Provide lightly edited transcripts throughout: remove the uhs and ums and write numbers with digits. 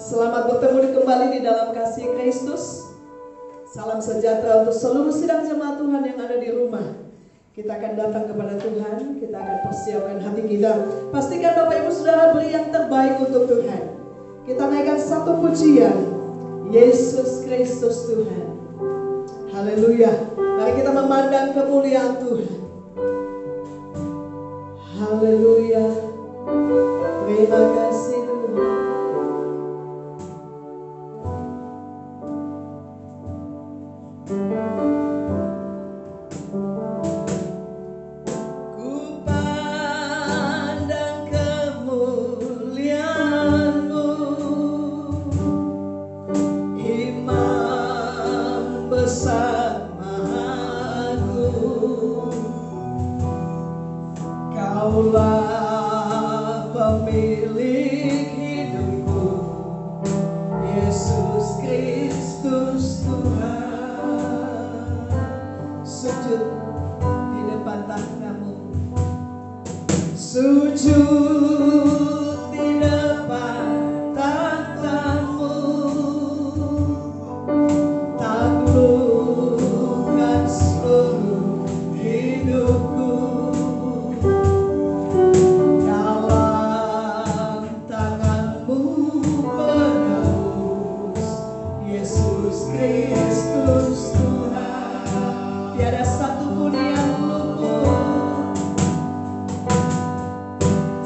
Selamat bertemu kembali di dalam kasih Kristus. Salam sejahtera untuk seluruh sidang jemaat Tuhan yang ada di rumah. Kita akan datang kepada Tuhan, kita akan persiapkan hati kita. Pastikan Bapak Ibu Saudara beri yang terbaik untuk Tuhan. Kita naikkan satu pujian, Yesus Kristus Tuhan. Haleluya. Mari kita memandang kemuliaan Tuhan. Haleluya. Terima kasih Tuhan.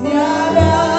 Tiada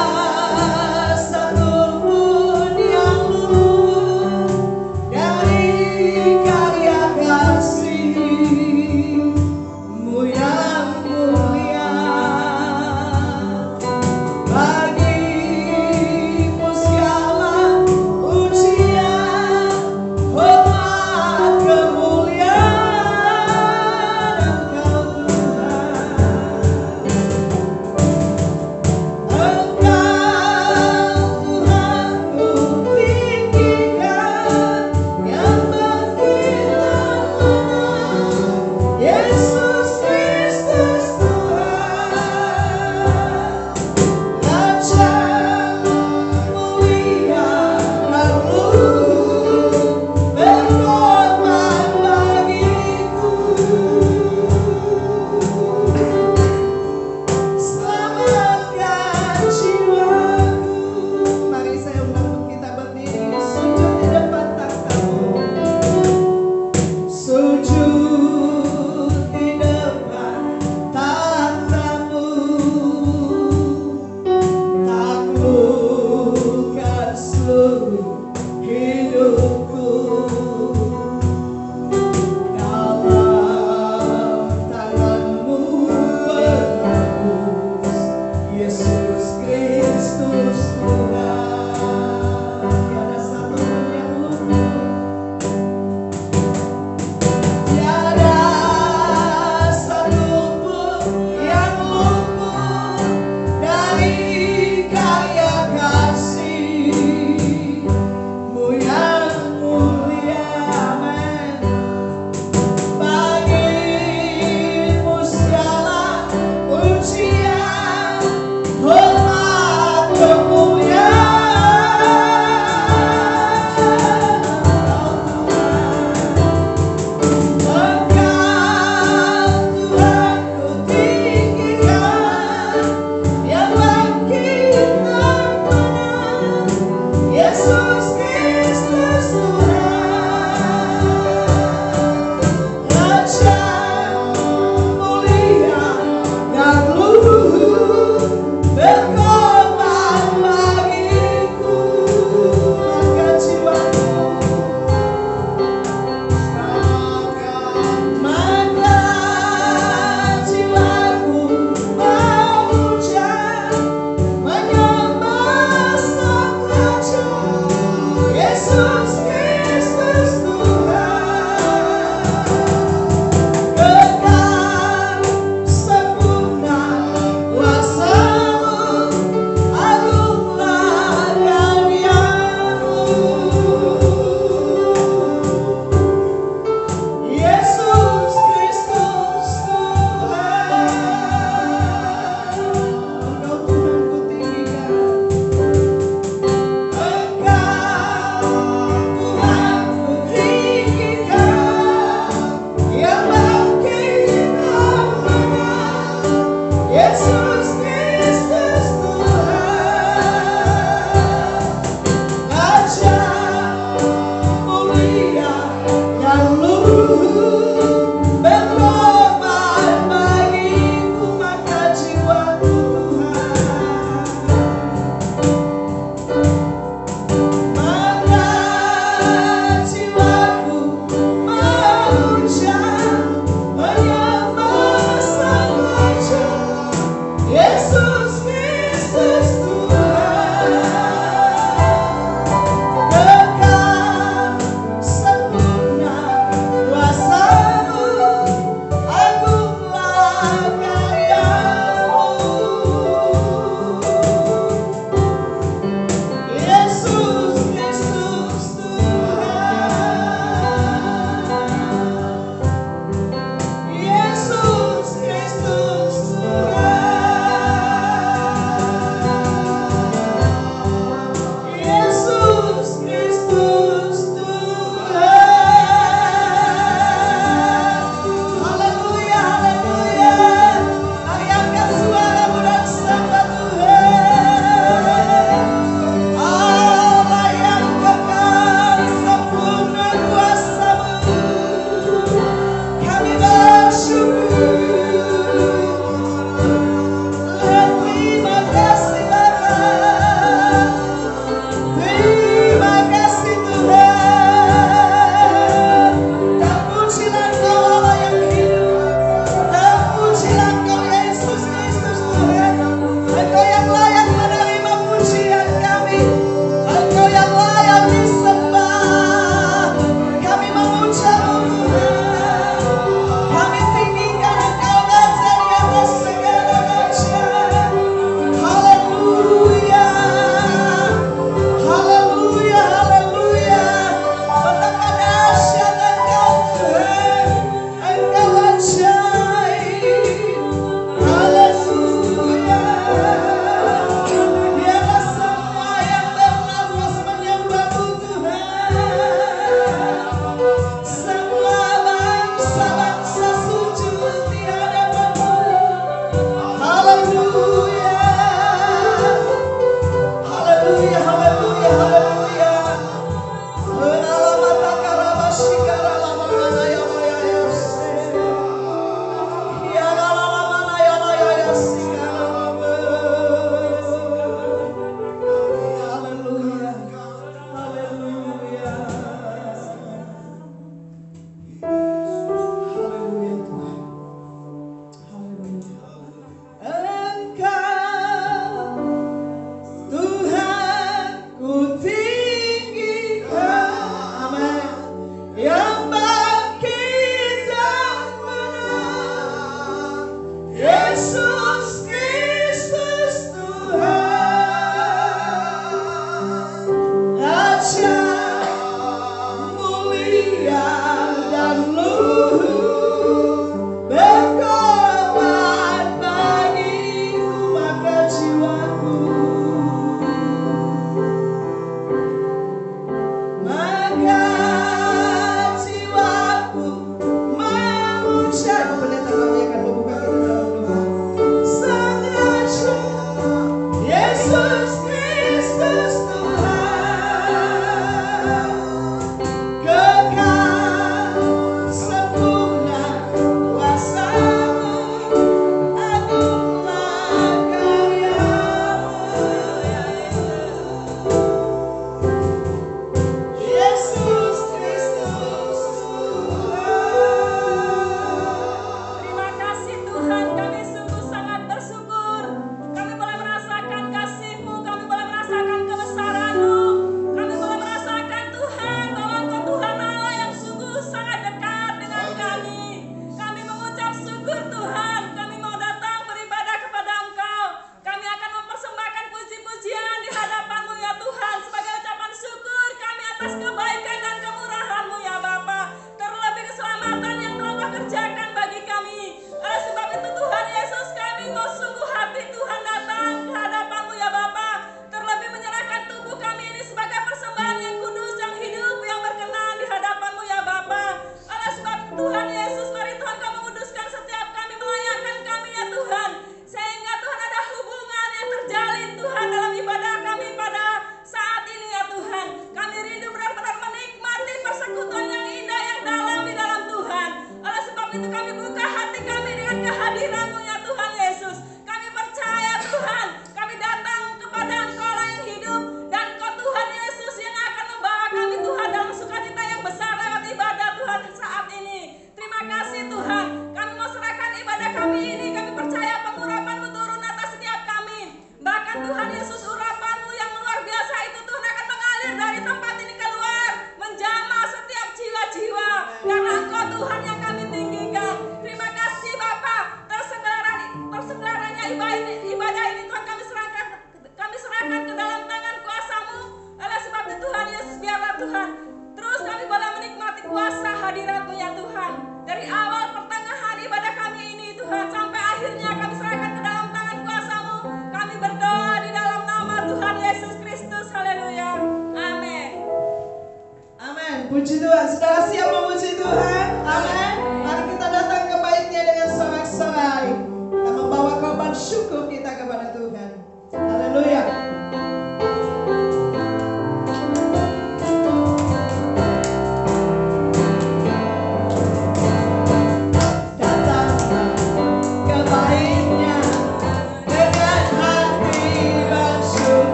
Tuhan. Saudara siap memuji Tuhan? Amin. Mari kita datang ke bait-Nya dengan sorak-sorai. Kita membawa korban syukur kita kepada Tuhan. Haleluya.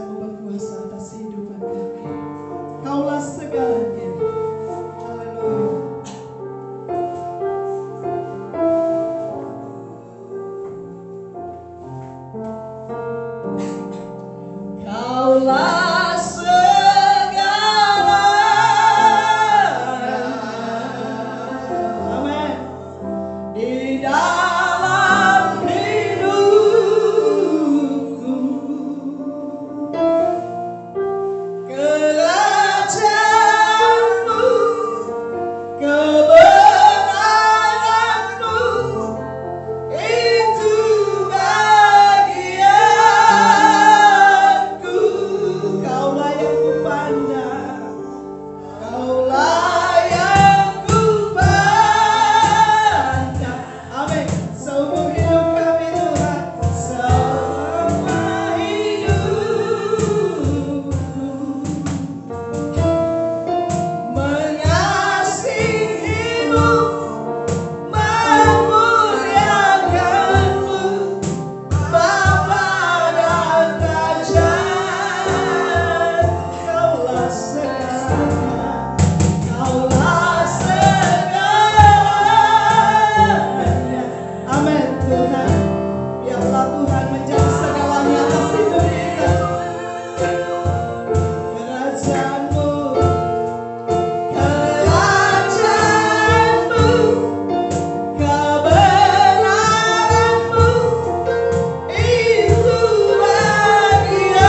mau berkuasa atas kehidupan kami. Kaulah segalanya. Haleluya. Kaulah segalanya. Amin. Di dalam hidupku, kerajaanmu, kebenaranmu, itu bagianku. Kaulah yang kupandang, kaulah yang kupandang. Amin. Seumur hidup kami Tuhan, selama hidupku, mengasihimu, memuliakanmu, Bapa dan Raja. Kaulah segalanya, kaulah segalanya. Amin Tuhan. Biarlah Tuhan menjadi segalanya atas hidup kita. Kerajaanmu, kerajaanmu, kebenaranmu, itu bagianku.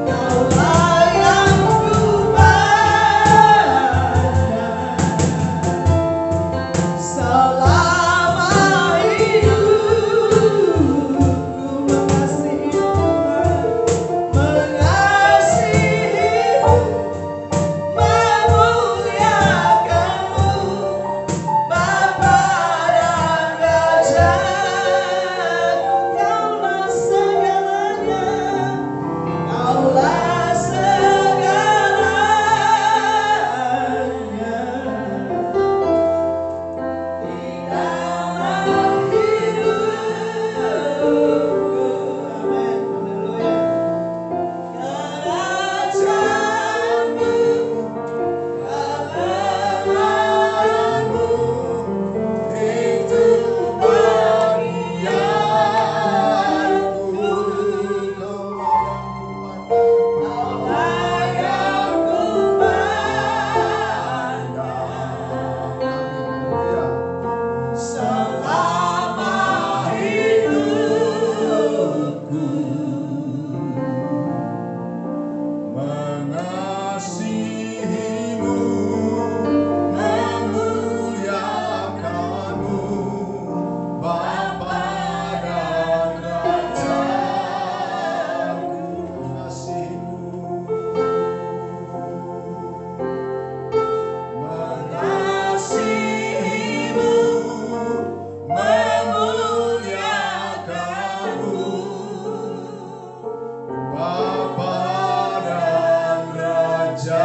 Kaulah yang kupandang, selama hidupku, mengasihi Tuhan, mengasihimu, memuliakanmu, Bapa dan Raja. Kaulah segalanya, kaulah segalanya. Di dalam hidupku. Amin. Haleluya. Kerajaanmu, kebenaranmu, itu bagianku. Kaulah yang kupandang, selama hidupku, Mengasihimu, memuliakanmu, Bapa dan Rajaku. Mengasihimu, memuliakanmu, Bapa dan Rajaku.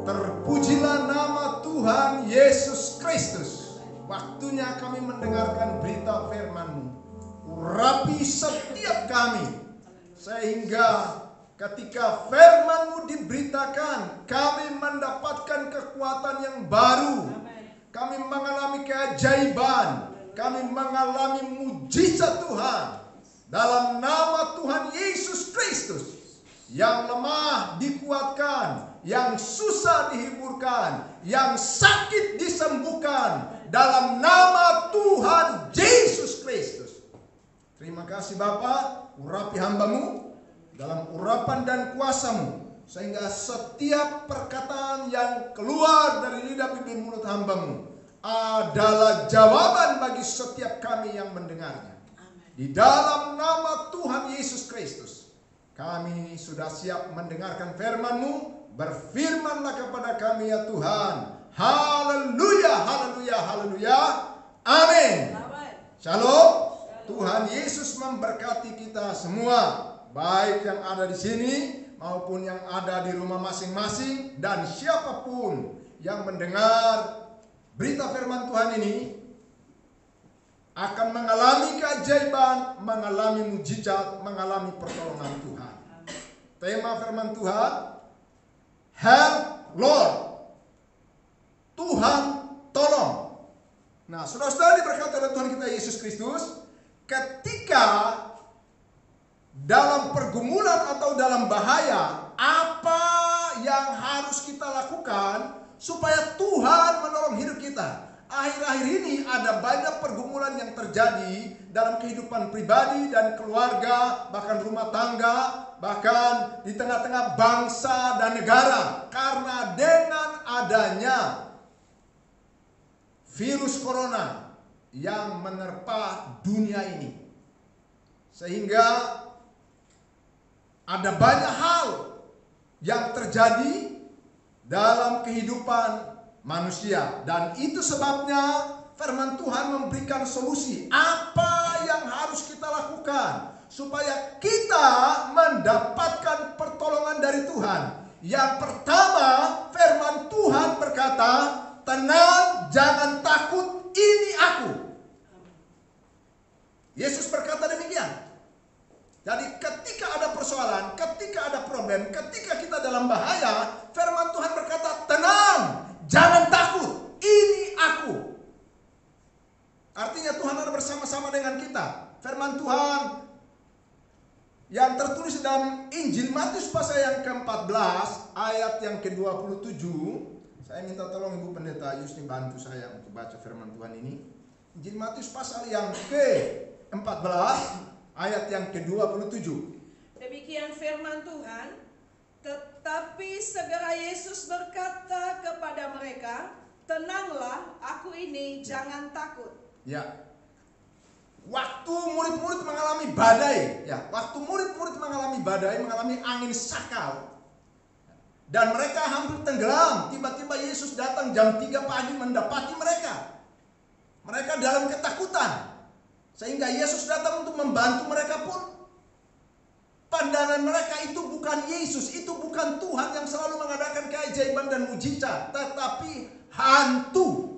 Terpujilah nama Tuhan Yesus Kristus. Waktunya kami mendengarkan berita firman-Mu. Urapi setiap kami, sehingga ketika firman-Mu diberitakan, kami mendapatkan kekuatan yang baru. Kami mengalami keajaiban, kami mengalami mujizat Tuhan. Dalam nama Tuhan Yesus Kristus, yang lemah dikuatkan, yang susah dihiburkan, yang sakit disembuhkan, dalam nama Tuhan Yesus Kristus. Terima kasih Bapa, urapi hamba-Mu dalam urapan dan kuasa-Mu, sehingga setiap perkataan yang keluar dari lidah bibir mulut hamba-Mu adalah jawaban bagi setiap kami yang mendengarnya. Di dalam nama Tuhan Yesus Kristus, kami sudah siap mendengarkan firman-Mu. Berfirmanlah kepada kami ya Tuhan. Haleluya, haleluya, haleluya. Amin. Shalom. Tuhan Yesus memberkati kita semua, baik yang ada di sini maupun yang ada di rumah masing-masing, dan siapapun yang mendengar berita firman Tuhan ini akan mengalami keajaiban, mengalami mujizat, mengalami pertolongan Tuhan. Tema firman Tuhan, Help Lord, Tuhan tolong. Nah, saudara-saudara diberkati oleh Tuhan kita Yesus Kristus, ketika dalam pergumulan atau dalam bahaya, apa yang harus kita lakukan supaya Tuhan menolong hidup kita? Akhir-akhir ini ada banyak pergumulan yang terjadi dalam kehidupan pribadi dan keluarga, bahkan rumah tangga, bahkan di tengah-tengah bangsa dan negara. Karena dengan adanya virus corona yang menerpa dunia ini, sehingga ada banyak hal yang terjadi dalam kehidupan manusia, dan itu sebabnya firman Tuhan memberikan solusi apa yang harus kita lakukan supaya kita mendapatkan pertolongan dari Tuhan. Yang pertama, firman Tuhan berkata, tenang, jangan takut, ini aku. Yesus berkata demikian. Jadi ketika ada persoalan, ketika ada problem, ketika kita dalam bahaya, firman Tuhan berkata, tenang, jangan takut, ini aku. Artinya Tuhan ada bersama-sama dengan kita. Firman Tuhan yang tertulis dalam Injil Matius pasal yang ke-14 ayat yang ke-27. Saya minta tolong Ibu Pendeta Yusni bantu saya untuk baca firman Tuhan ini. Injil Matius pasal yang ke-14 ayat yang ke-27. Demikian firman Tuhan. Tetapi segera Yesus berkata kepada mereka, tenanglah, aku ini, jangan takut. Ya. Waktu murid-murid mengalami badai, ya, waktu murid-murid mengalami badai, mengalami angin sakal, dan mereka hampir tenggelam. Tiba-tiba Yesus datang jam 3 pagi mendapati mereka. Mereka dalam ketakutan. Sehingga Yesus datang untuk membantu mereka pun. Pandangan mereka itu bukan Yesus, itu bukan Tuhan yang selalu mengadakan keajaiban dan mujizat, tetapi hantu.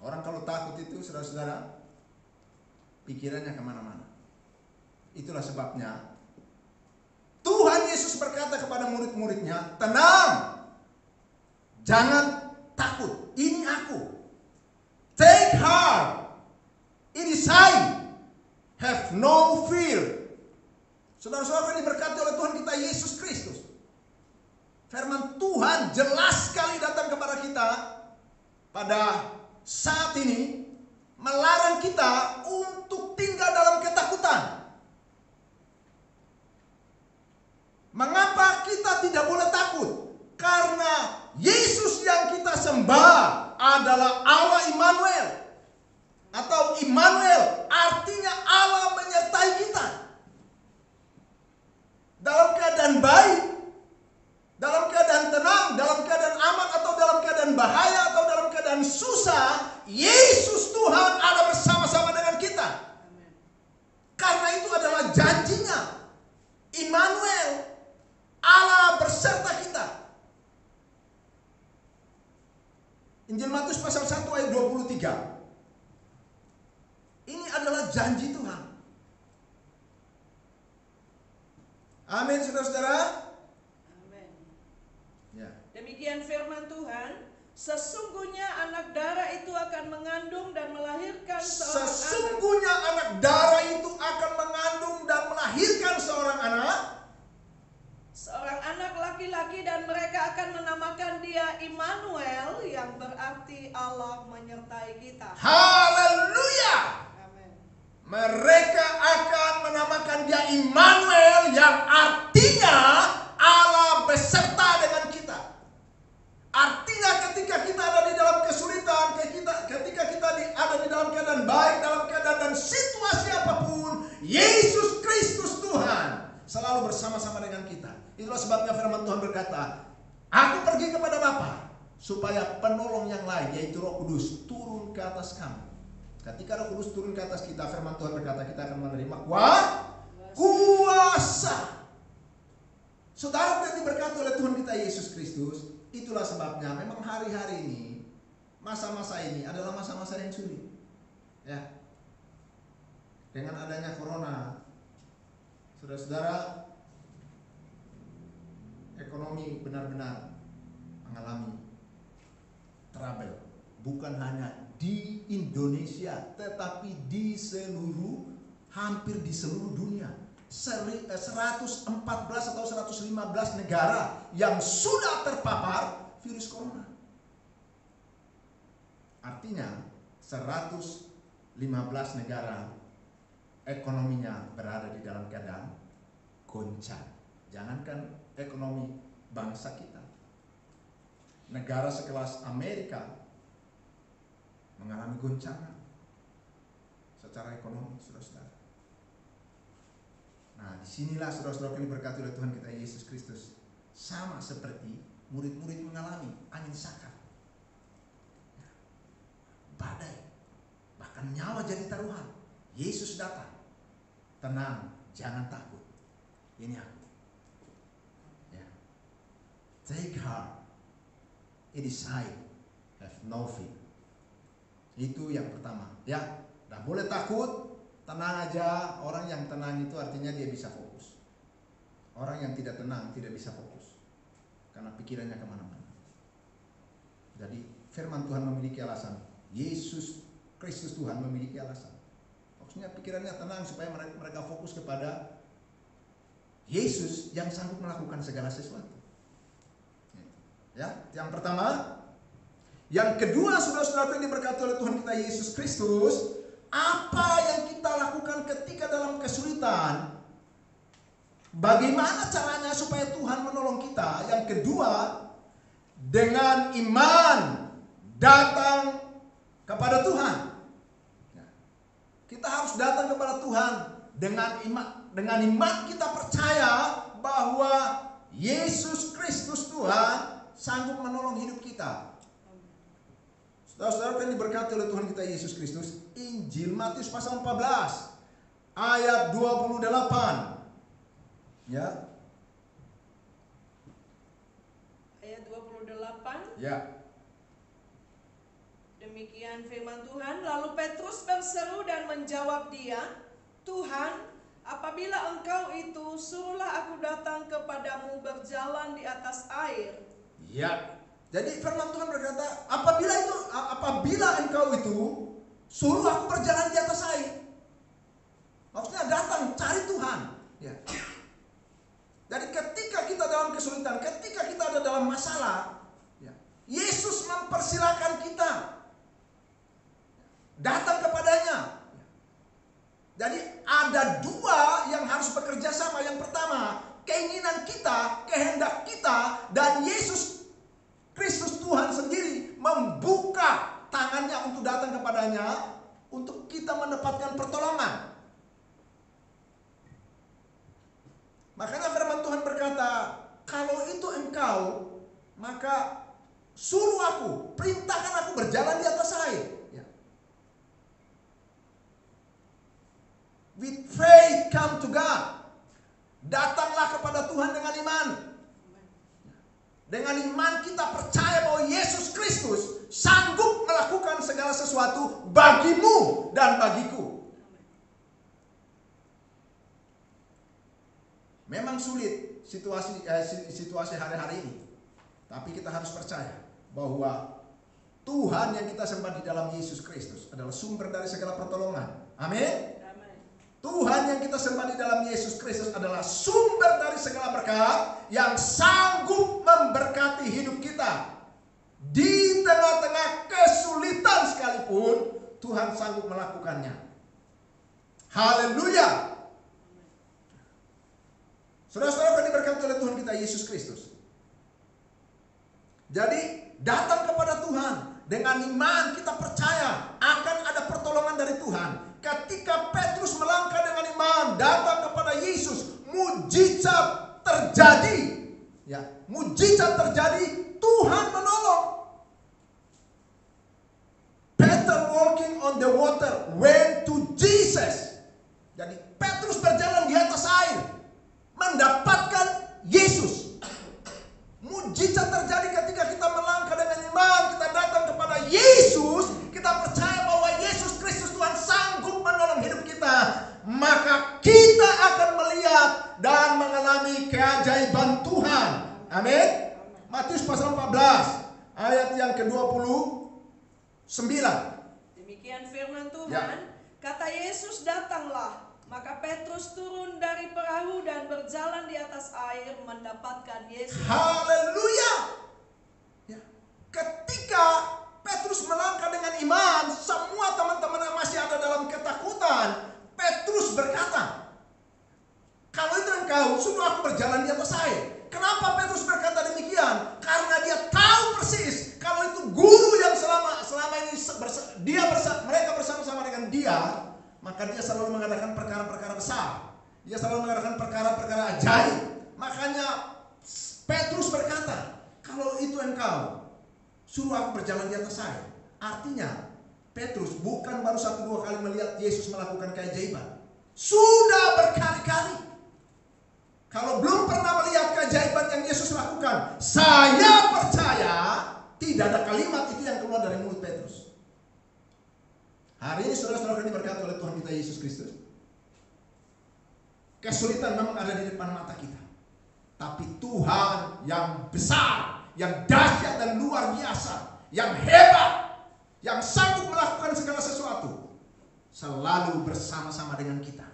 Orang kalau takut itu, saudara-saudara, pikirannya kemana-mana. Itulah sebabnya Tuhan Yesus berkata kepada murid-muridnya, tenang, jangan takut, ini aku. Take heart, it is I, have no fear. Saudara-saudara yang diberkati oleh Tuhan kita Yesus Kristus, firman Tuhan jelas sekali datang kepada kita pada saat ini, melarang kita untuk tinggal dalam ketakutan. Mengapa kita tidak boleh takut? Karena Yesus yang kita sembah adalah Allah Immanuel, atau Immanuel artinya Allah menyertai kita. Dalam keadaan baik, dalam keadaan tenang, dalam keadaan aman, atau dalam keadaan bahaya, atau dalam keadaan susah, Yesus Tuhan ada bersama-sama dengan kita. Karena itu adalah janjinya. Immanuel, Allah berserta kita. Injil Matius pasal 1 ayat 23. Ini adalah janji Tuhan. Amin, saudara-saudara. Amin. Ya. Demikian firman Tuhan. Sesungguhnya anak darah itu akan mengandung dan melahirkan seorang Sesungguhnya anak darah itu akan mengandung dan melahirkan seorang anak laki-laki, dan mereka akan menamakan dia Immanuel, yang berarti Allah menyertai kita. Haleluya. Amin. Mereka akan menamakan dia Immanuel, yang artinya Allah beserta dengan kita. Artinya ketika kita ada di dalam kesulitan, ketika kita ada di dalam keadaan baik, dalam keadaan dan situasi apapun, Yesus Kristus Tuhan selalu bersama-sama dengan kita. Itulah sebabnya firman Tuhan berkata, aku pergi kepada Bapa supaya penolong yang lain, yaitu Roh Kudus, turun ke atas kamu. Ketika Roh Kudus turun ke atas kita, firman Tuhan berkata kita akan menerima kuasa. Saudara yang diberkati oleh Tuhan kita Yesus Kristus, itulah sebabnya memang hari-hari ini, masa-masa ini adalah masa-masa yang sulit. Ya. Dengan adanya corona, saudara-saudara, ekonomi benar-benar mengalami trouble. Bukan hanya di Indonesia, tetapi di hampir di seluruh dunia. 114 atau 115 negara yang sudah terpapar virus corona. Artinya 115 negara ekonominya berada di dalam keadaan goncang. Jangankan ekonomi bangsa kita, negara sekelas Amerika mengalami goncangan secara ekonomi, saudara-saudara. Nah, disinilah saudara-saudara yang diberkati oleh Tuhan kita Yesus Kristus, sama seperti murid-murid mengalami angin sakar, badai, bahkan nyawa jadi taruhan. Yesus datang, tenang, jangan takut, ini aku. Ya. Take heart, it is I, have no fear. Itu yang pertama. Ya, tidak boleh takut. Tenang aja. Orang yang tenang itu artinya dia bisa fokus. Orang yang tidak tenang tidak bisa fokus, karena pikirannya kemana-mana. Jadi firman Tuhan memiliki alasan. Yesus Kristus Tuhan memiliki alasan. Maksudnya pikirannya tenang supaya mereka fokus kepada Yesus yang sanggup melakukan segala sesuatu. Ya, yang pertama. Yang kedua, saudara-saudara yang diberkati oleh Tuhan kita Yesus Kristus, apa yang kita lakukan ketika dalam kesulitan? Bagaimana caranya supaya Tuhan menolong kita? Yang kedua, dengan iman datang kepada Tuhan. Kita harus datang kepada Tuhan dengan iman. Dengan iman kita percaya bahwa Yesus Kristus Tuhan sanggup menolong hidup kita. Saudara-saudara yang diberkati oleh Tuhan kita Yesus Kristus, Injil Matius pasal 14 ayat 28. Ya. Ayat 28. Ya. Demikian firman Tuhan. Lalu Petrus berseru dan menjawab dia, Tuhan, apabila Engkau itu, suruhlah aku datang kepadamu berjalan di atas air. Ya. Jadi firman Tuhan berkata, apabila Engkau itu, suruh aku berjalan di atas air. Maksudnya datang, cari Tuhan. Ya. Jadi ketika kita dalam kesulitan, ketika kita ada dalam masalah, ya, Yesus mempersilakan kita datang kepadanya. Jadi ada dua yang harus bekerja sama. Yang pertama, keinginan kita, kehendak kita, dan Yesus Kristus Tuhan sendiri membuka tangannya untuk datang kepadanya, untuk kita mendapatkan pertolongan. Makanya firman Tuhan berkata, kalau itu Engkau, maka suruh aku, perintahkan aku berjalan di atas air. Ya. With faith come to God. Datanglah kepada Tuhan dengan iman. Dengan iman kita percaya bahwa Yesus Kristus sanggup melakukan segala sesuatu bagimu dan bagiku. Memang sulit situasi hari-hari ini, tapi kita harus percaya bahwa Tuhan yang kita sembah di dalam Yesus Kristus adalah sumber dari segala pertolongan. Amin. Tuhan yang kita sembah di dalam Yesus Kristus adalah sumber dari segala berkat yang sanggup memberkati hidup kita. Di tengah-tengah kesulitan sekalipun, Tuhan sanggup melakukannya. Haleluya. Saudara-saudara yang diberkati oleh Tuhan kita Yesus Kristus. Jadi datang kepada Tuhan dengan iman, kita percaya akan ada pertolongan dari Tuhan. Ketika Petrus melangkah dengan iman datang kepada Yesus, mujizat terjadi. Ya, mujizat terjadi, Tuhan menolong. Peter walking on the water went to Jesus. Jadi Petrus berjalan di atas air, mendapatkan Yesus. ayat yang ke-29. Demikian firman Tuhan. Ya. Kata Yesus, datanglah. Maka Petrus turun dari perahu dan berjalan di atas air mendapatkan Yesus. Haleluya. Ya. Ketika Petrus melangkah dengan iman, semua teman-teman yang masih ada dalam ketakutan, Petrus berkata, kalau itu engkau, suruh aku berjalan di atas air. Kenapa Petrus berkata demikian? Karena dia tahu persis kalau itu guru yang selama ini mereka bersama-sama dengan dia, maka dia selalu mengadakan perkara-perkara besar. Dia selalu mengadakan perkara-perkara ajaib. Makanya Petrus berkata, kalau itu engkau, suruh aku berjalan di atas air. Artinya Petrus bukan baru 1-2 kali melihat Yesus melakukan keajaiban. Sudah berkali-kali. Kalau belum pernah melihat keajaiban yang Yesus lakukan, saya percaya tidak ada kalimat itu yang keluar dari mulut Petrus. Hari ini saudara-saudara diberkati oleh Tuhan kita Yesus Kristus. Kesulitan memang ada di depan mata kita. Tapi Tuhan yang besar, yang dahsyat dan luar biasa, yang hebat, yang sanggup melakukan segala sesuatu, selalu bersama-sama dengan kita.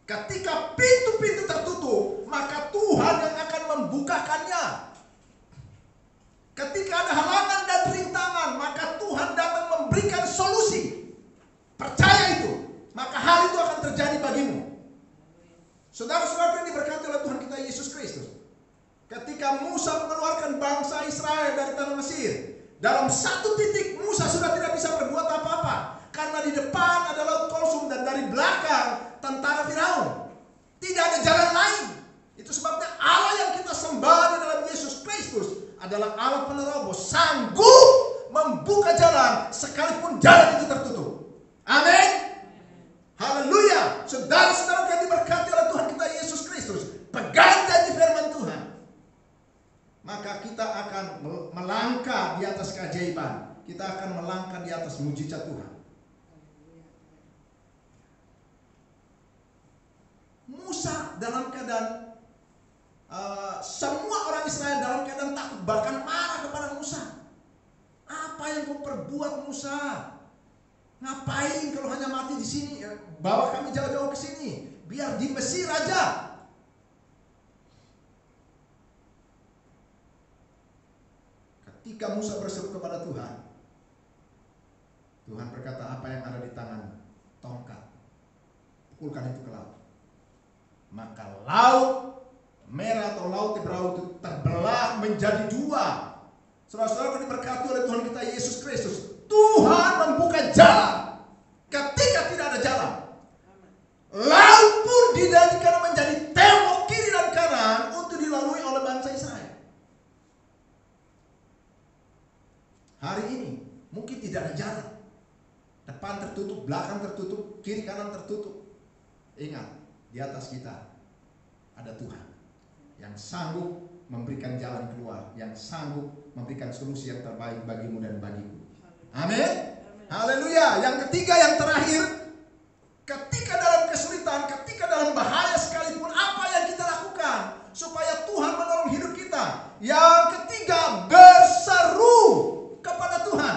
Ketika pintu-pintu tertutup, maka Tuhan yang akan membukakannya. Ketika ada halangan dan rintangan, maka Tuhan datang memberikan solusi. Percaya itu, maka hal itu akan terjadi bagimu. Saudara-saudara yang diberkati oleh Tuhan kita Yesus Kristus. Ketika Musa mengeluarkan bangsa Israel dari tanah Mesir, dalam satu titik Musa sudah tidak bisa berbuat apa-apa. Karena di depan ada laut Kulsum dan dari belakang tentara Firaun. Tidak ada jalan lain. Itu sebabnya Allah yang kita sembah di dalam Yesus Kristus adalah Allah penerobos, sanggup membuka jalan sekalipun jalan itu tertutup. Amin. Haleluya. Saudara-saudara yang diberkati oleh Tuhan kita Yesus Kristus, pegang janji firman Tuhan, maka kita akan melangkah di atas keajaiban. Kita akan melangkah di atas mujizat Tuhan. Musa dalam keadaan semua orang Israel dalam keadaan takut, bahkan marah kepada Musa. Apa yang kau perbuat, Musa? Ngapain kalau hanya mati di sini? Bawa kami jauh-jauh ke sini, biar di Mesir aja. Ketika Musa berseru kepada Tuhan, Tuhan berkata, apa yang ada di tangan tongkat, pukulkan itu ke laut. Maka laut merah atau laut Ibrani itu terbelah menjadi dua. Saudara-saudara yang diberkati oleh Tuhan kita Yesus Kristus, Tuhan membuka jalan ketika tidak ada jalan. Laut pun dijadikan menjadi tembok kiri dan kanan untuk dilalui oleh bangsa Israel. Hari ini mungkin tidak ada jalan. Depan tertutup, belakang tertutup, kiri kanan tertutup. Ingat, di atas kita ada Tuhan yang sanggup memberikan jalan keluar, yang sanggup memberikan solusi yang terbaik bagimu dan bagiku. Amin. Haleluya. Yang ketiga, yang terakhir, ketika dalam kesulitan, ketika dalam bahaya sekalipun, apa yang kita lakukan supaya Tuhan menolong hidup kita? Yang ketiga, berseru kepada Tuhan.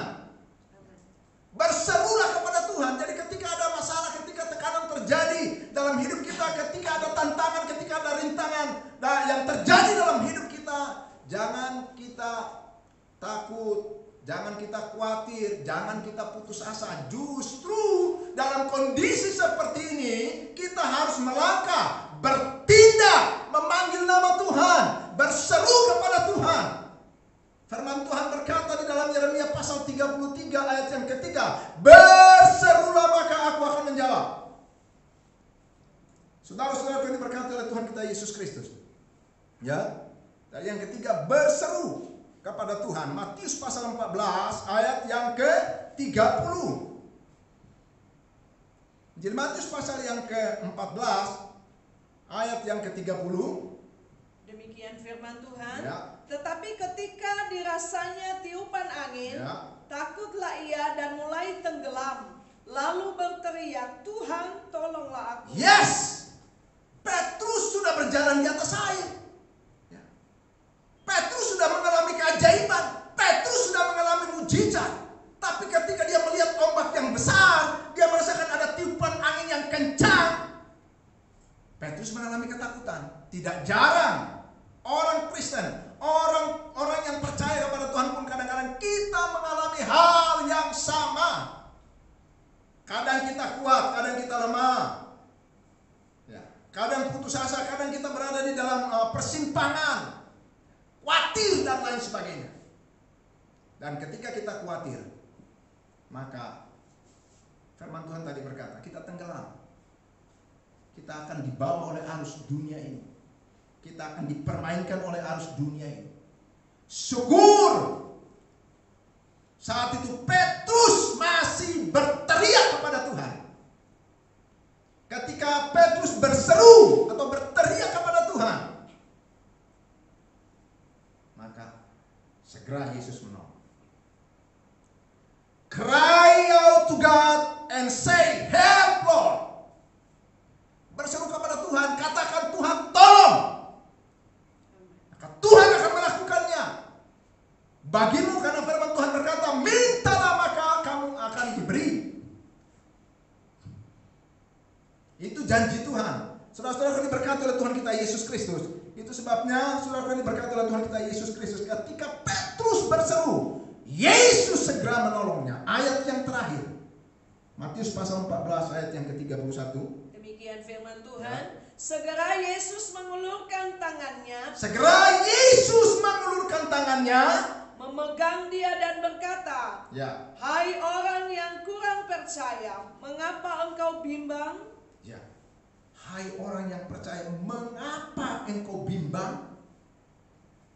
Berserulah kepada Tuhan. Jadi ketika ada masalah, ketika tekanan terjadi dalam hidup kita, ketika ada tantangan, ketika ada rintangan yang terjadi dalam hidup kita, jangan kita takut, jangan kita khawatir, jangan kita putus asa. Justru dalam kondisi seperti ini kita harus melangkah, bertindak, memanggil nama Tuhan, berseru kepada Tuhan. Firman Tuhan berkata di dalam Yeremia pasal 33 ayat yang ketiga, berserulah maka aku akan menjawab. Saudara-saudara yang diberkati oleh Tuhan kita Yesus Kristus. Ya. Dan yang ketiga, berseru kepada Tuhan. Matius pasal 14 ayat yang ke-30. Jadi Matius pasal yang ke-14 ayat yang ke-30. Demikian firman Tuhan. Ya. Tetapi ketika dirasanya tiupan angin, Ya. takutlah ia dan mulai tenggelam. Lalu berteriak, Tuhan tolonglah aku. Yes. Petrus sudah berjalan di atas air. Ya. Petrus sudah mengalami keajaiban. Dan ketika kita khawatir, maka firman Tuhan tadi berkata, kita tenggelam. Kita akan dibawa oleh arus dunia ini. Kita akan dipermainkan oleh arus dunia ini. Syukur saat itu Petrus masih berteriak kepada Tuhan. Ketika Petrus berseru atau berteriak kepada Tuhan, maka segera Yesus menolong. Cry out to God and say, help Lord. Berseru kepada Tuhan, katakan Tuhan tolong. Maka Tuhan akan melakukannya bagimu, karena firman Tuhan berkata, mintalah maka kamu akan diberi. Itu janji Tuhan. Saudara-saudara yang diberkati oleh Tuhan kita Yesus Kristus. Itu sebabnya saudara yang diberkati oleh Tuhan kita Yesus Kristus, ketika Petrus berseru, Yesus segera menolongnya. Ayat yang terakhir, Matius pasal 14 ayat yang ke-31. Demikian firman Tuhan. Segera Yesus mengulurkan tangannya. Segera Yesus mengulurkan tangannya, memegang dia dan berkata, ya. Hai orang yang kurang percaya, mengapa engkau bimbang? Ya. Hai orang yang percaya, mengapa engkau bimbang?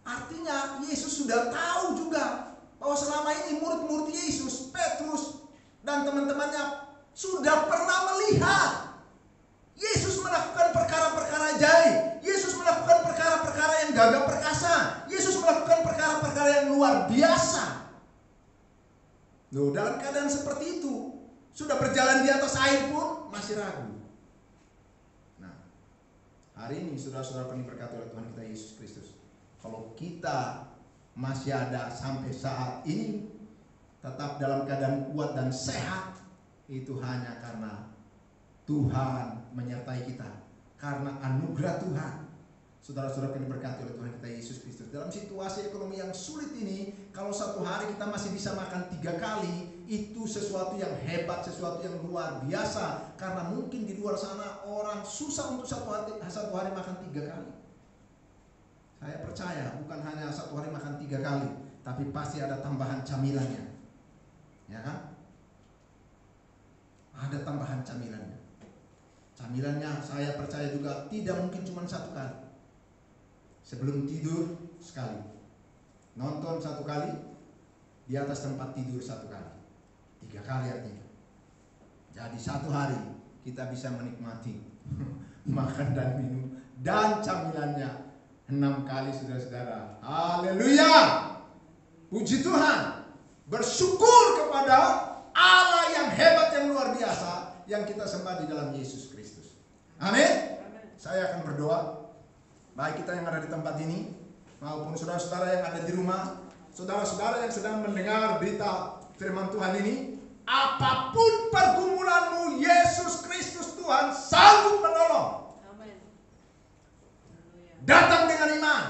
Artinya Yesus sudah tahu juga bahwa selama ini murid-murid Yesus, Petrus dan teman-temannya sudah pernah melihat Yesus melakukan perkara-perkara ajaib. Yesus melakukan perkara-perkara yang gagah perkasa. Yesus melakukan perkara-perkara yang luar biasa. Loh, dalam keadaan seperti itu, sudah berjalan di atas air pun masih ragu. Nah, hari ini saudara-saudara yang diberkati oleh Tuhan kita Yesus Kristus, kalau kita masih ada sampai saat ini tetap dalam keadaan kuat dan sehat, itu hanya karena Tuhan menyertai kita, karena anugerah Tuhan. Saudara-saudara yang diberkati oleh Tuhan kita Yesus Kristus, dalam situasi ekonomi yang sulit ini, kalau satu hari kita masih bisa makan 3 kali, itu sesuatu yang hebat, sesuatu yang luar biasa. Karena mungkin di luar sana orang susah untuk satu hari makan 3 kali. Saya percaya bukan hanya satu hari makan 3 kali, tapi pasti ada tambahan camilannya, ya kan? Ada tambahan camilannya. Camilannya saya percaya juga tidak mungkin cuma 1 kali. Sebelum tidur sekali, nonton 1 kali, di atas tempat tidur 1 kali, 3 kali artinya. Jadi 1 hari kita bisa menikmati makan dan minum dan camilannya 6 kali, saudara-saudara. Haleluya, puji Tuhan. Bersyukur kepada Allah yang hebat, yang luar biasa, yang kita sembah di dalam Yesus Kristus. Amin. Saya akan berdoa, baik kita yang ada di tempat ini maupun saudara-saudara yang ada di rumah, saudara-saudara yang sedang mendengar berita firman Tuhan ini. Apapun pergumulanmu, Yesus Kristus Tuhan sanggup menolong. Amin. Datang dengan iman,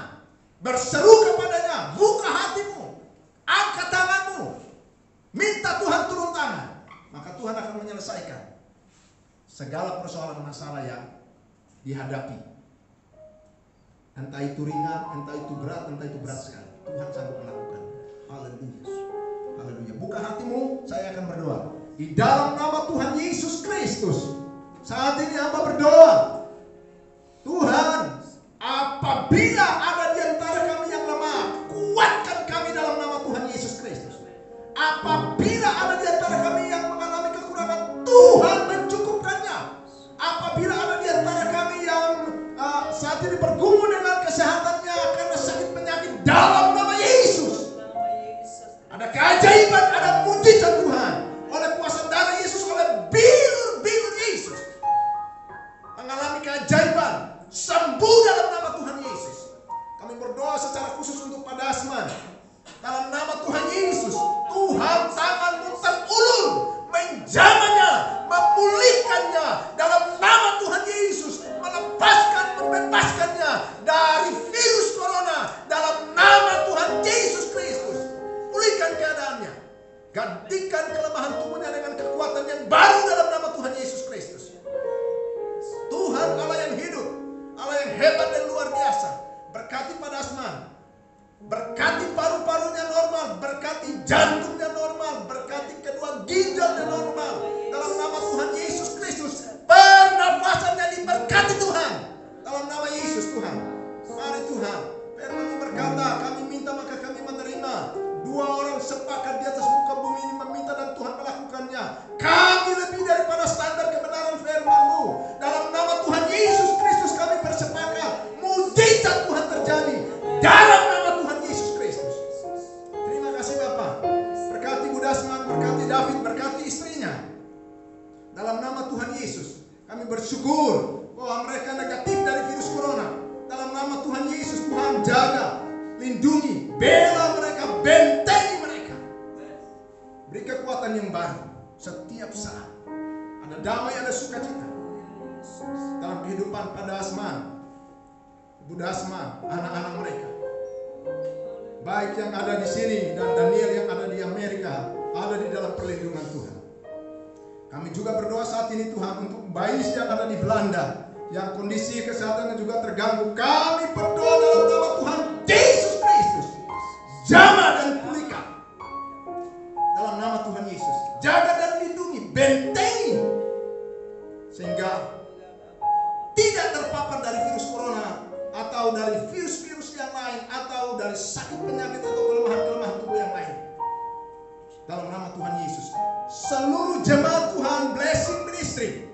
berseru kepadanya, buka hatimu, angkat tanganmu, minta Tuhan turun tangan, maka Tuhan akan menyelesaikan segala persoalan masalah yang dihadapi. Entah itu ringan, entah itu berat, entah itu berat sekali, Tuhan sanggup melakukan. Haleluya. Haleluya. Buka hatimu, saya akan berdoa. Di dalam nama Tuhan Yesus Kristus, saat ini hamba berdoa, Tuhan, apabila ada di antara kami yang lemah, kuatkan kami dalam nama Tuhan Yesus Kristus. Apabila ada di antara kami yang mengalami kekurangan, Tuhan mencukupkannya. Apabila ada di antara kami yang saat ini bergumul dengan kesehatannya karena sakit penyakit, dalam nama Yesus, ada keajaiban, ada mujizat Tuhan oleh kuasa darah Yesus, oleh bir Yesus, mengalami keajaiban, sembuh dalam nama Tuhan Yesus. Kami berdoa secara khusus untuk Pak Dasman. Dalam nama Tuhan Yesus, Tuhan tanganmu terulur, menjamahnya, memulihkannya. Dalam nama Tuhan Yesus, melepaskan, membebaskannya dari virus corona. Dalam nama Tuhan Yesus Kristus, pulihkan keadaannya. Gantikan kelemahan tubuhnya dengan kekuatan yang baru dalam nama Tuhan Yesus Kristus. Tuhan Allah yang hidup, Allah yang hebat dan luar biasa, berkati Pak Dasman, berkati paru-parunya normal, berkati jantungnya normal, berkati kedua ginjalnya normal. Dalam nama Tuhan Yesus Kristus, pernafasannya diberkati Tuhan. Dalam nama Yesus Tuhan. Mari Tuhan, firman-Mu berkata, kami minta maka kami menerima. 2 orang sepakat di atas muka bumi ini meminta dan Tuhan melakukannya. Kami lebih daripada standar kebenaran firman-Mu. Dalam nama Tuhan Yesus Kristus kami bersepakat. Mujizat Tuhan terjadi dalam nama Tuhan Yesus Kristus. Terima kasih Bapa. Berkati Budasman, berkati David, berkati istrinya. Dalam nama Tuhan Yesus kami bersyukur bahwa mereka negatif dari virus corona. Dalam nama Tuhan Yesus, Tuhan jaga, lindungi, bela mereka, bentengi mereka. Beri kekuatan yang baru setiap saat. Ada damai, ada sukacita dalam kehidupan Pak Dasman, Bu Dasman, anak-anak mereka. Baik yang ada di sini dan Daniel yang ada di Amerika, ada di dalam perlindungan Tuhan. Kami juga berdoa saat ini Tuhan untuk bayi yang ada di Belanda, yang kondisi kesehatannya juga terganggu. Kami berdoa dalam nama Tuhan Yesus Kristus, jamah dan pulihkan. Dalam nama Tuhan Yesus, jaga dan lindungi, bentengi, sehingga tidak terpapar dari virus corona atau dari virus-virus yang lain atau dari sakit penyakit atau kelemahan-kelemahan tubuh yang lain. Dalam nama Tuhan Yesus, seluruh jemaat Tuhan Blessing Ministry,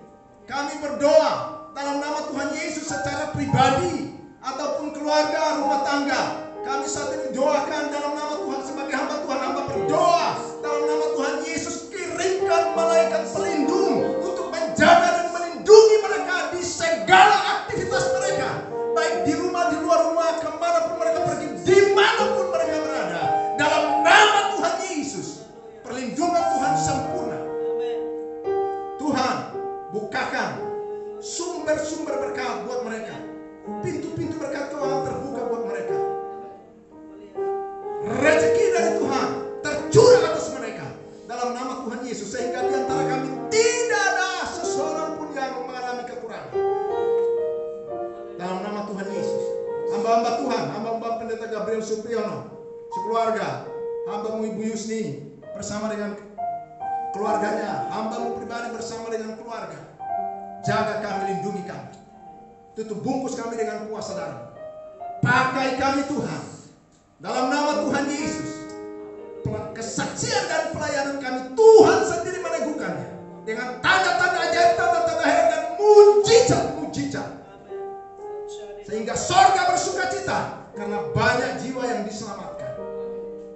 kami berdoa dalam nama Tuhan Yesus secara pribadi ataupun keluarga, rumah tangga. Kami saat ini doakan dalam nama Tuhan sebagai hamba Tuhan. Hamba berdoa dalam nama Tuhan Yesus, kirimkan malaikat pelindung untuk menjaga dan melindungi mereka di segala aktivitas mereka, baik di rumah, di luar rumah, kemanapun mereka pergi, dimanapun mereka berada. Dalam nama Tuhan Yesus, perlindungan Tuhan sempurna. Tuhan, bukakan sumber-sumber berkat buat mereka. Pintu-pintu berkat Tuhan terbuka buat mereka. Rezeki dari Tuhan tercurah atas mereka dalam nama Tuhan Yesus, sehingga di antara kami tidak ada seseorang pun yang mengalami kekurangan. Dalam nama Tuhan Yesus, hamba-hamba Tuhan, hamba-hamba Pendeta Gabriel Supriyono, sekeluarga, hamba-Mu Ibu Yusni bersama dengan keluarganya, hamba-Mu pribadi bersama dengan keluarga. Jaga kami, lindungi kami. Tutup bungkus kami dengan kuasa darah. Pakai kami Tuhan. Dalam nama Tuhan Yesus. Kesaksian dan pelayanan kami Tuhan sendiri meneguhkannya. Dengan tanda-tanda ajaib, tanda-tanda heran dan mujizat-mujizat. Sehingga sorga bersukacita karena banyak jiwa yang diselamatkan.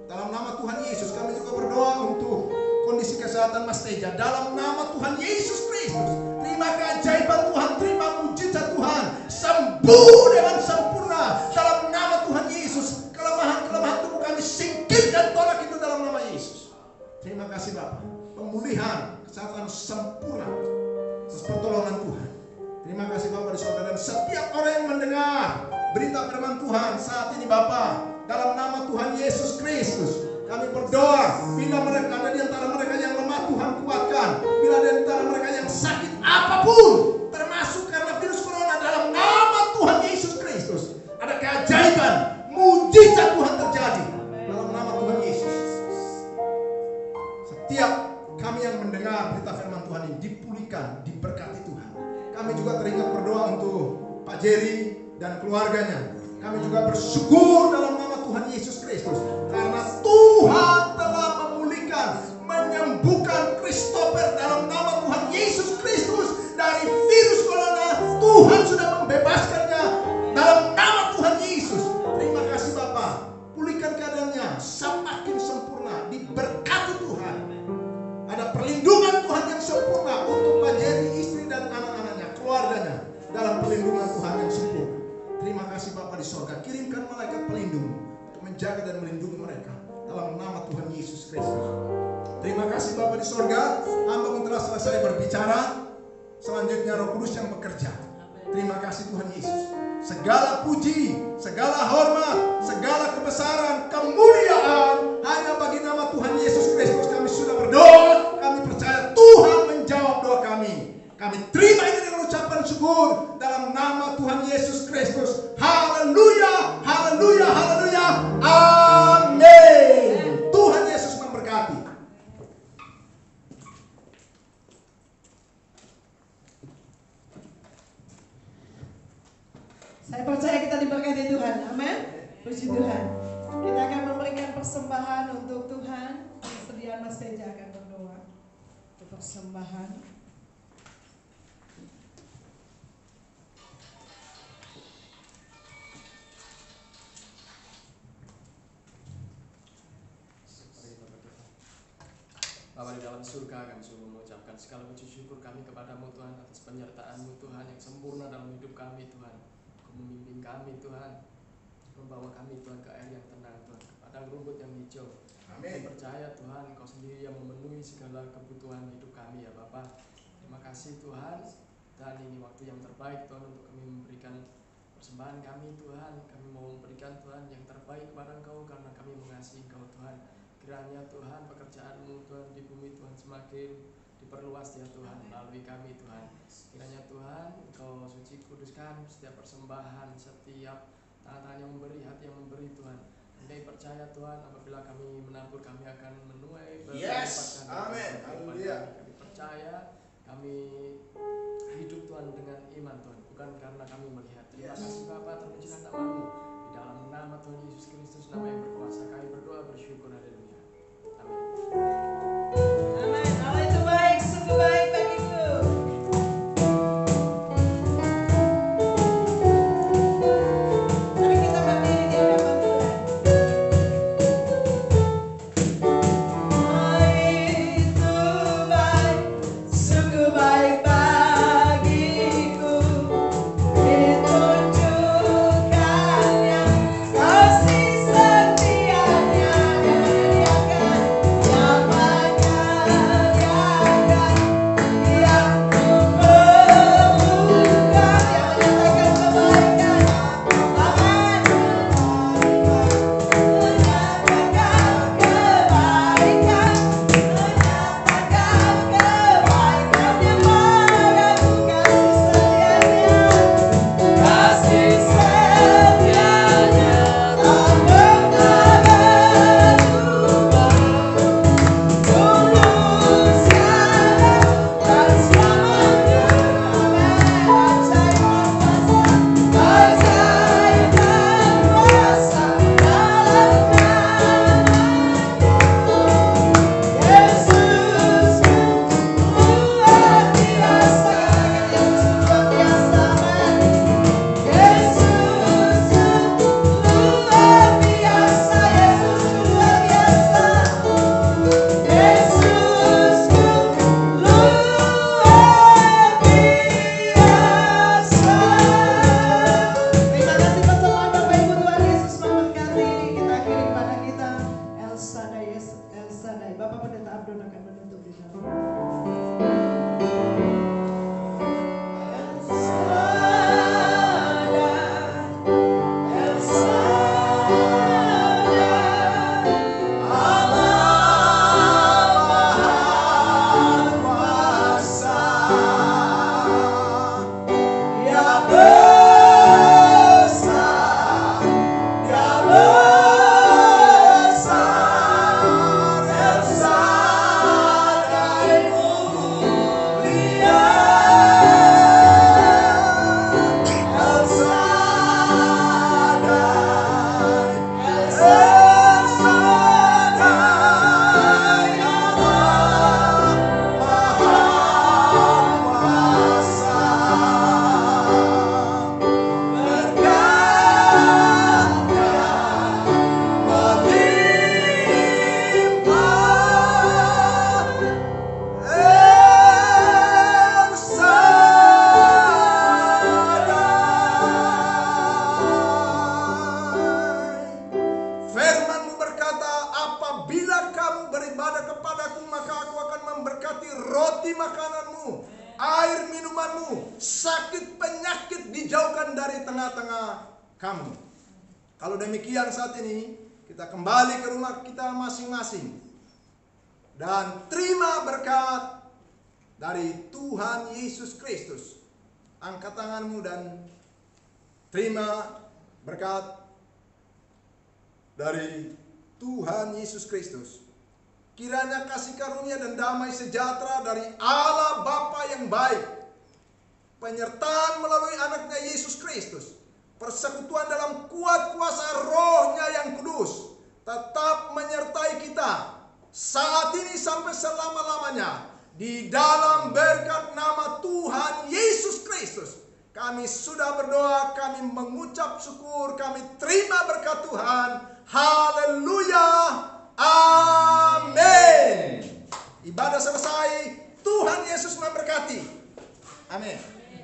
Dalam nama Tuhan Yesus kami juga berdoa untuk kondisi kesehatan Mas Teja. Dalam nama Tuhan Yesus Kristus, terima keajaiban Tuhan, terima mujizat Tuhan, sembuh dengan sempurna dalam nama Tuhan Yesus. Kelemahan-kelemahan tubuh kami singkir dan tolak itu dalam nama Yesus. Terima kasih Bapak, pemulihan kesehatan sempurna atas pertolongan Tuhan. Terima kasih Bapak di surga, dan setiap orang yang mendengar berita firman Tuhan saat ini Bapak, dalam nama Tuhan Yesus Kristus, kami berdoa, bila mereka ada di antara mereka yang lemah, Tuhan kuatkan. Bila ada di antara mereka yang sakit apapun, termasuk karena virus corona, dalam nama Tuhan Yesus Kristus, ada keajaiban, mujizat Tuhan terjadi dalam nama Tuhan Yesus. Setiap kami yang mendengar berita firman Tuhan ini dipulihkan, diberkati Tuhan. Kami juga teringat berdoa untuk Pak Jerry dan keluarganya. Kami juga bersyukur dalam nama Tuhan Yesus Kristus, karena Tuhan telah memulihkan, menyembuhkan Christopher dalam nama Tuhan Yesus Kristus dari virus corona. Tuhan sudah membebaskannya dalam nama Tuhan Yesus. Terima kasih Bapak, pulihkan keadaannya semakin sempurna, diberkati Tuhan. Ada perlindungan Tuhan yang sempurna untuk Pak Jerry, istri dan anak-anaknya, keluarganya, dalam perlindungan Tuhan yang sempurna. Terima kasih Bapa di sorga, kirimkan malaikat pelindung untuk menjaga dan melindungi mereka dalam nama Tuhan Yesus Kristus. Terima kasih Bapa di sorga, hamba telah selesai berbicara. Selanjutnya Roh Kudus yang bekerja. Terima kasih Tuhan Yesus. Segala puji, segala hormat, segala kebesaran, kemuliaan hanya bagi nama Tuhan Yesus Kristus. Kami sudah berdoa, kami percaya Tuhan menjawab doa kami. Kami terima ini dengan ucapan syukur dalam nama Tuhan Yesus Kristus. Haleluya, haleluya, haleluya. Amin. Tuhan Yesus memberkati. depan untuk Tuhan. Persediaan Mas Teja akan berdoa untuk persembahan. Bapa di dalam surga, kami sungguh mengucapkan segala puji syukur kami kepadamu Tuhan atas penyertaan-Mu Tuhan yang sempurna dalam hidup kami Tuhan. Kau memimpin kami Tuhan, membawa kami Tuhan ke air yang tenang Tuhan, ke padang rumput yang hijau. Kami percaya Tuhan, Kau sendiri yang memenuhi segala kebutuhan hidup kami ya Bapa. Terima kasih Tuhan, dan ini waktu yang terbaik Tuhan untuk kami memberikan persembahan kami Tuhan. Kami mau memberikan Tuhan yang terbaik kepada Engkau karena kami mengasihi Engkau Tuhan. Kiranya Tuhan pekerjaan-Mu Tuhan di bumi Tuhan semakin diperluas ya Tuhan melalui kami Tuhan. Kiranya Tuhan Engkau suci kuduskan setiap persembahan, setiap tangan-tangan yang memberi, hati yang memberi Tuhan. Kami percaya Tuhan apabila kami menabur kami akan menuai berlipat ganda. Amin. Haleluya. Kami percaya, kami hidup Tuhan dengan iman Tuhan, bukan karena kami melihat. Terima kasih Bapa, terpujilah nama-Mu. Di dalam nama Tuhan Yesus Kristus, nama yang berkuasa, kami berdoa bersyukur. Haleluya. Amin. Allah itu baik, sungguh baik bagiku. Mari kita berdiri di hadapan Tuhan. Allah itu baik, sungguh baik bagiku. Ditunjukkannya kasih setianya dan sakit penyakit dijauhkan dari tengah-tengah kamu. Kalau demikian saat ini kita kembali ke rumah kita masing-masing dan terima berkat dari Tuhan Yesus Kristus. Angkat tanganmu dan terima berkat dari Tuhan Yesus Kristus. Kiranya kasih karunia dan damai sejahtera dari Allah Bapa yang baik, penyertaan melalui anaknya Yesus Kristus, persekutuan dalam kuat kuasa rohnya yang kudus, tetap menyertai kita saat ini sampai selama-lamanya di dalam berkat nama Tuhan Yesus Kristus. Kami sudah berdoa, kami mengucap syukur, kami terima berkat Tuhan. Haleluya. Amin. Ibadah selesai. Tuhan Yesus memberkati. Amin.